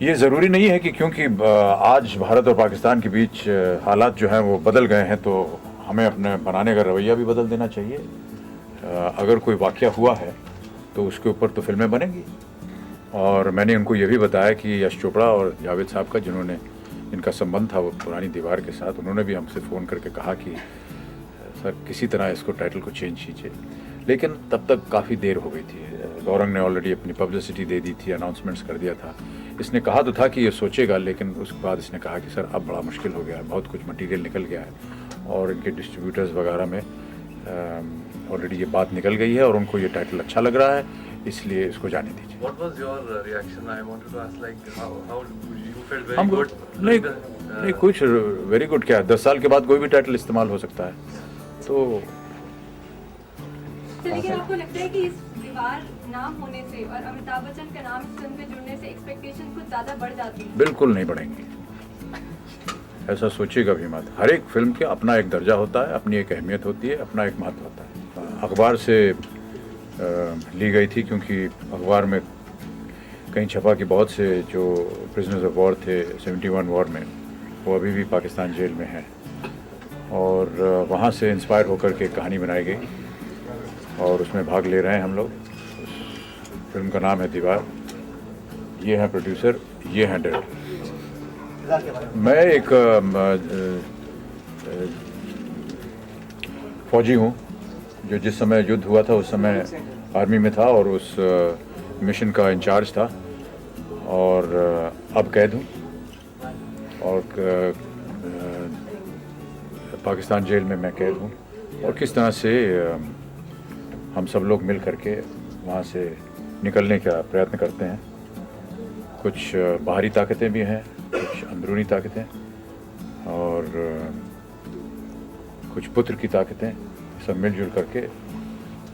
ये ज़रूरी नहीं है कि क्योंकि आज भारत और पाकिस्तान के बीच हालात जो हैं वो बदल गए हैं तो हमें अपने बनाने का रवैया भी बदल देना चाहिए। अगर कोई वाक़या हुआ है तो उसके ऊपर तो फिल्में बनेंगी। और मैंने उनको ये भी बताया कि यश चोपड़ा और जावेद साहब का जिन्होंने इनका संबंध था वो पुरानी दीवार के साथ, उन्होंने भी हमसे फ़ोन करके कहा कि सर किसी तरह इसको टाइटल को चेंज कीजिए, लेकिन तब तक काफ़ी देर हो गई थी। गौरंग ने ऑलरेडी अपनी पब्लिसिटी दे दी थी, अनाउंसमेंट्स कर दिया था। इसने कहा तो था कि ये सोचेगा, लेकिन उसके बाद इसने कहा कि सर अब बड़ा मुश्किल हो गया है, बहुत कुछ मटेरियल निकल गया है और इनके डिस्ट्रीब्यूटर्स वगैरह में ऑलरेडी ये बात निकल गई है और उनको ये टाइटल अच्छा लग रहा है, इसलिए इसको जाने दीजिए। What was your reaction? I wanted to ask, like, how you felt very हम good. नहीं कुछ वेरी गुड क्या, 10 साल के बाद कोई भी टाइटल इस्तेमाल हो सकता है तो। लेकिन आपको लगता है कि इस दीवार नाम होने से और अमिताभ बच्चन का नाम इस फिल्म पे जुड़ने से एक्सपेक्टेशन कुछ ज़्यादा बढ़ जाती है? बिल्कुल नहीं बढ़ेंगी, ऐसा सोचिएगा भी मत। हर एक फिल्म के अपना एक दर्जा होता है, अपनी एक अहमियत होती है, अपना एक महत्व होता है। अखबार से ली गई थी क्योंकि अखबार में कहीं छपा कि बहुत से जो प्रिजनर्स ऑफ वॉर थे 71 वॉर में, वो अभी भी पाकिस्तान जेल में हैं और वहाँ से इंस्पायर होकर के कहानी बनाई गई और उसमें भाग ले रहे हैं हम लोग। फिल्म का नाम है दीवार। ये हैं प्रोड्यूसर, ये हैं डायरेक्टर। मैं एक फौजी हूँ जो जिस समय युद्ध हुआ था उस समय आर्मी में था और उस मिशन का इंचार्ज था और अब कैद हूँ और पाकिस्तान जेल में मैं कैद हूँ और किस तरह से हम सब लोग मिल करके वहाँ से निकलने का प्रयत्न करते हैं। कुछ बाहरी ताकतें भी हैं, कुछ अंदरूनी ताकतें और कुछ पुत्र की ताकतें, सब मिलजुल करके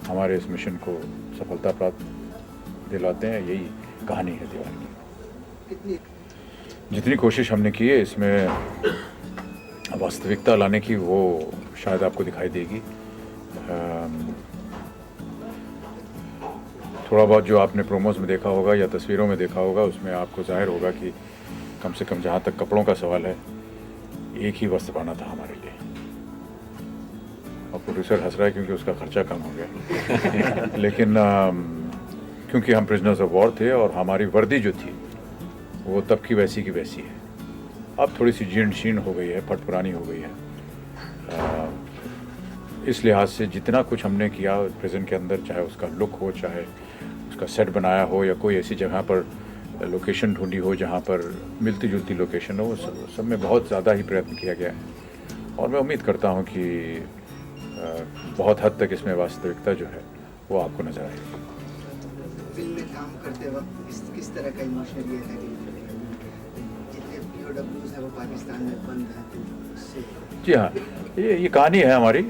हमारे इस मिशन को सफलता प्राप्त दिलाते हैं। यही कहानी है दीवार की। जितनी कोशिश हमने की है इसमें वास्तविकता लाने की, वो शायद आपको दिखाई देगी। थोड़ा बहुत जो आपने प्रोमोज में देखा होगा या तस्वीरों में देखा होगा उसमें आपको जाहिर होगा कि कम से कम जहाँ तक कपड़ों का सवाल है, एक ही वस्त्र पाना था हमारे लिए। और प्रोड्यूसर हंस रहा है क्योंकि उसका खर्चा कम हो गया लेकिन क्योंकि हम प्रिजनर्स ऑफ वॉर थे और हमारी वर्दी जो थी वो तब की वैसी है। अब थोड़ी सी जीर्ण शीर्ण हो गई है, फट पुरानी हो गई है। इस लिहाज से जितना कुछ हमने किया प्रिजन के अंदर, चाहे उसका लुक हो, चाहे उसका सेट बनाया हो या कोई ऐसी जगह पर लोकेशन ढूंढी हो जहाँ पर मिलती जुलती लोकेशन हो, सब में बहुत ज़्यादा ही प्रयत्न किया गया है और मैं उम्मीद करता हूँ कि बहुत हद तक इसमें वास्तविकता जो है वो आपको नजर आएगी। फिल्म में काम करते वक्त किस तरह का इमोशन ये है कि जितने POWs हैं वो पाकिस्तान में बंद हैं, तो उससे? जी हाँ, ये कहानी है हमारी।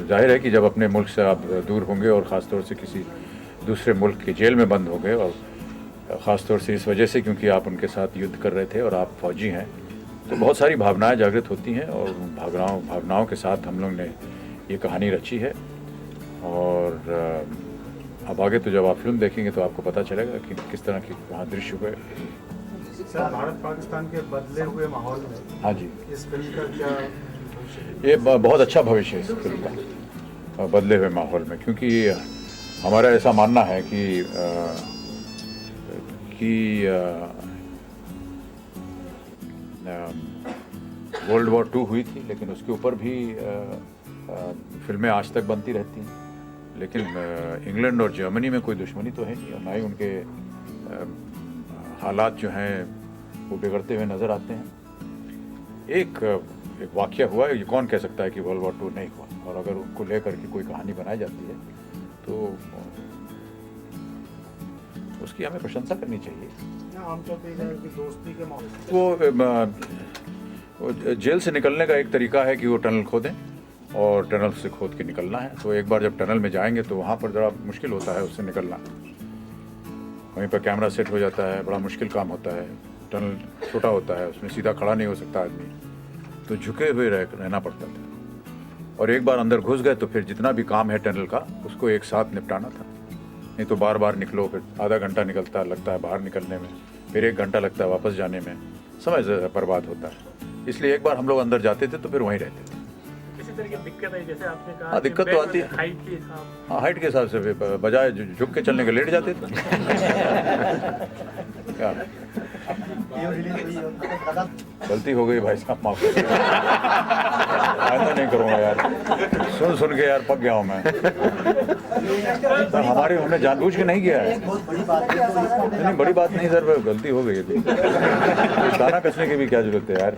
जाहिर है कि जब अपने मुल्क से आप दूर होंगे और ख़ास तौर से किसी दूसरे मुल्क के जेल में बंद होंगे और ख़ास तौर से इस वजह से क्योंकि आप उनके साथ युद्ध कर रहे थे और आप फौजी हैं, तो बहुत सारी भावनाएं जागृत होती हैं और भावनाओं के साथ हम लोग ने ये कहानी रची है। और अब आगे तो जब आप फिल्म देखेंगे तो आपको पता चलेगा कि किस तरह के वहाँ दृश्य हुए। सर, भारत पाकिस्तान के बदले हुए माहौल में हाँ जी, इस फिल्म का क्या? ये बहुत अच्छा भविष्य है इस फिल्म का, बदले हुए माहौल में, क्योंकि हमारा ऐसा मानना है कि वर्ल्ड वॉर 2 हुई थी लेकिन उसके ऊपर भी फिल्में आज तक बनती रहती हैं, लेकिन इंग्लैंड और जर्मनी में कोई दुश्मनी तो है नहीं और ना ही उनके हालात जो हैं वो बिगड़ते हुए नज़र आते हैं। एक वाक़या हुआ है, ये कौन कह सकता है कि वर्ल्ड वॉर 2 नहीं हुआ, और अगर उनको लेकर के कोई कहानी बनाई जाती है तो उसकी हमें प्रशंसा करनी चाहिए। आमतौर पर दोस्ती के माहौल, वो जेल से निकलने का एक तरीका है कि वो टनल खोदें और टनल से खोद के निकलना है। तो एक बार जब टनल में जाएंगे तो वहाँ पर ज़रा मुश्किल होता है उससे निकलना। वहीं पर कैमरा सेट हो जाता है, बड़ा मुश्किल काम होता है। टनल छोटा होता है, उसमें सीधा खड़ा नहीं हो सकता आदमी, तो झुके हुए रहना पड़ता था। और एक बार अंदर घुस गए तो फिर जितना भी काम है टनल का उसको एक साथ निपटाना था, नहीं तो बार बार निकलो, फिर आधा घंटा निकलता लगता है बाहर निकलने में, फिर 1 घंटा लगता है वापस जाने में, समय बर्बाद होता है। इसलिए एक बार हम लोग अंदर जाते थे तो फिर वहीं रहते थे। किसी तरह की दिक्कत है जैसे आपने कहा हाँ, कि दिक्कत तो बेड आती है। हाइट के हिसाब हाँ, हाइट के हिसाब से बजाय झुक के चलने के लेट जाते थे। क्या गलती हो गई भाई साहब, माफ कर आइंदा नहीं करूँगा यार। सुन के यार पक गया हूँ मैं। सर हमने जानबूझ के नहीं किया है। नहीं, बड़ी बात नहीं सर, गलती हो गई है। दाना कसने की भी क्या जरूरत है यार।